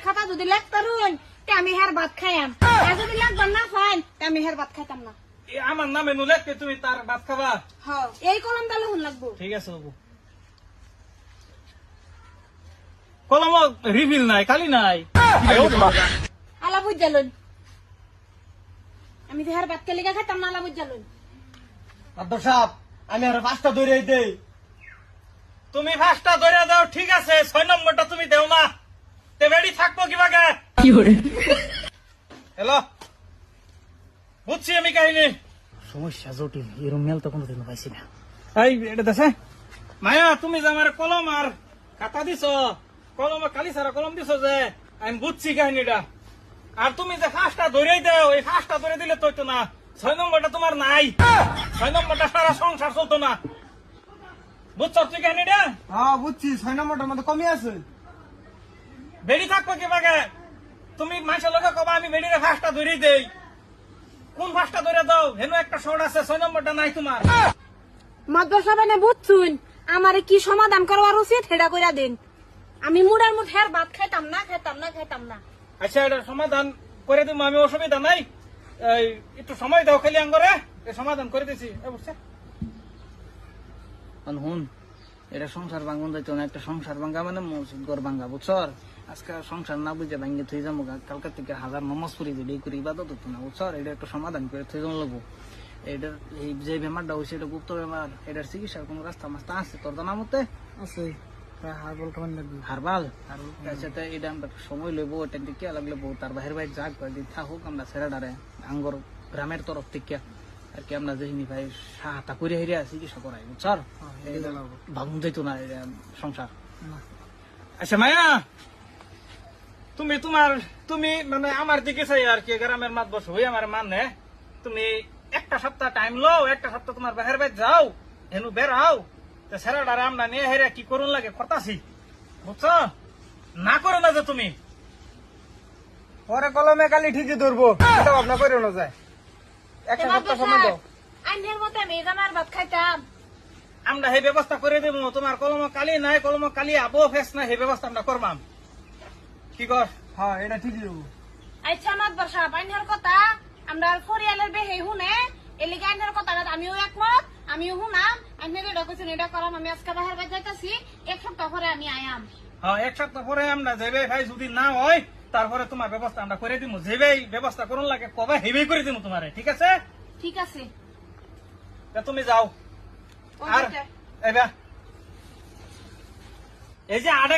খাতা যদি লেখতারুন তে আমি হের ভাত খাইয়াম, আর যদি লেখবার না পাইন তে আমি হের ভাত খাইতাম না। আমার নামে নুলেখকে তুমি তার ভাত খাবা? হ্যাঁ, এই কলম তাহলে হুন লাগবো। ঠিক আছে বাবু। কলম রিভিল নাই, খালি নাই। আলা বুঝালুন, আমি তো হের ভাত কে লিখা খাইতাম না, আলা বুঝালুন। আব্দুল সাহেব আমি আর 5টা ধরে দেই। তুমি 5টা ধরে দাও, ঠিক আছে। 6 নম্বরটা তুমি দেও না, তে বেড়ি থাকবো কিভাবে? হ্যালো, বুঝছি আমি কাহিনী। সমস্যা জটিল, এরম মেল তো কোনোদিন পাইছি না। এই এটা দেশে মায়া, তুমি যে আমার কলম আর খাতা দিছ, কলম কালি সারা কলম দিছ যে, আমি বুঝছি কাহিনীটা। আর তুমি যে 5টা ধরে দাও, এই 5টা ধরে দিলে তো না। 6 নম্বরটা তোমার নাই, 6 নম্বরটা সারা সংসার চলতো না। বুঝছো তুই কাহিনীটা? হ্যাঁ বুঝছি, 6 নম্বরটার মধ্যে কমই আছে। বেড়ি থাকবো কিভাবে? তুমি মানুষের লোকে কবা আমি বেড়িরে 5টা ধরে দেই। কোন 5টা ধরে দাও? হেন একটা শর্ট আছে, 6 নম্বরটা নাই তোমার। মাদ্রাসা বানে বুঝছুন, আমারে কি সমাধান করবার উচিত সেটা কইরা দেন। আমি মুড়ার মুঠ হের ভাত খাইতাম না, খাইতাম না, খাইতাম না। আচ্ছা, এটা সমাধান করে দিব আমি, অসুবিধা নাই। এই একটু সময় দাও খালি আঙ্গরে, সমাধান করে দিছি। বুঝছে? হুন, এটা সংসার ভাঙন যাইতো না, একটা সংসার ভাঙ্গা মানে মসজিদ ঘর ভাঙ্গা, বুঝছো? আজকে সংসার না বুঝে ভাঙ্গে থই যাবো, কালকে থেকে 1000 নমাজ পড়ি দিলে করে ইবাদত হতো না, বুঝছো? এটা একটা সমাধান করে থই যাবো লাগবো। এটার এই যে বেমারটা হয়েছে এটা গুপ্ত বেমার, এটার চিকিৎসার কোন রাস্তা মাস্তা আছে তোর জানা মতে? আছে হারবাল খাবার লাগবে। হারবাল সাথে এটা আমরা সময় লইব, এটা দিকে লাগলে বউ তার বাহির বাইর যাক কয়েকদিন থাকুক, আমরা ছেড়ে ডারে আঙ্গর গ্রামের তরফ থেকে আর কি আমরা যেহিনি ভাই সাহায্য করে হেরে চিকিৎসা করাই, বুঝছর? ভাবুন যাইতো না এটা সংসার। আচ্ছা মায়া, তুমি মানে আমার দিকে চাই আর কি, গ্রামের মাত বস হই আমার মানে, তুমি একটা সপ্তাহ টাইম লও, একটা সপ্তাহ তোমার বাহির বাইর যাও, হেনু বেরাও, ছেড়ে ডারে আমরা নিয়ে হেরে কি করুন লাগে করতাছি, বুঝছো? না করো না যে তুমি। পরে কলমে কালি ঠিকই ধরবো, এটা ভাবনা করে না যায়। একটা সপ্তাহ সময় দাও। আইনের মতে আমি জামার ভাত খাইতাম। আমরা সেই ব্যবস্থা করে দেবো। তোমার কলম কালি নাই, কলম কালি আবো ফেস নাই, সেই ব্যবস্থা আমরা করবাম। কি কর? হ্যাঁ এটা ঠিকই দেবো। আচ্ছা মাদ্রাসা আইনের কথা আমরা পরিয়ালের বেহে শুনে, এলিগে আইনের কথা আমিও একমত, আমিও শুনাম। আইনের এটা কইছেন এটা করাম, আমি আজকে বাহির বাইর যাইতাছি, 1 সপ্তাহ পরে আমি আয়াম। হ্যাঁ, 1 সপ্তাহ পরে আমরা যাবে ভাই, যদি না হয় তারপরে তোমার ব্যবস্থা আমরা করে দিব। যেবে ব্যবস্থা করুন লাগে কবে হেবেই করে দিব তোমারে, ঠিক আছে? ঠিক আছে। তা তুমি যাও। আর এই যে আড়ে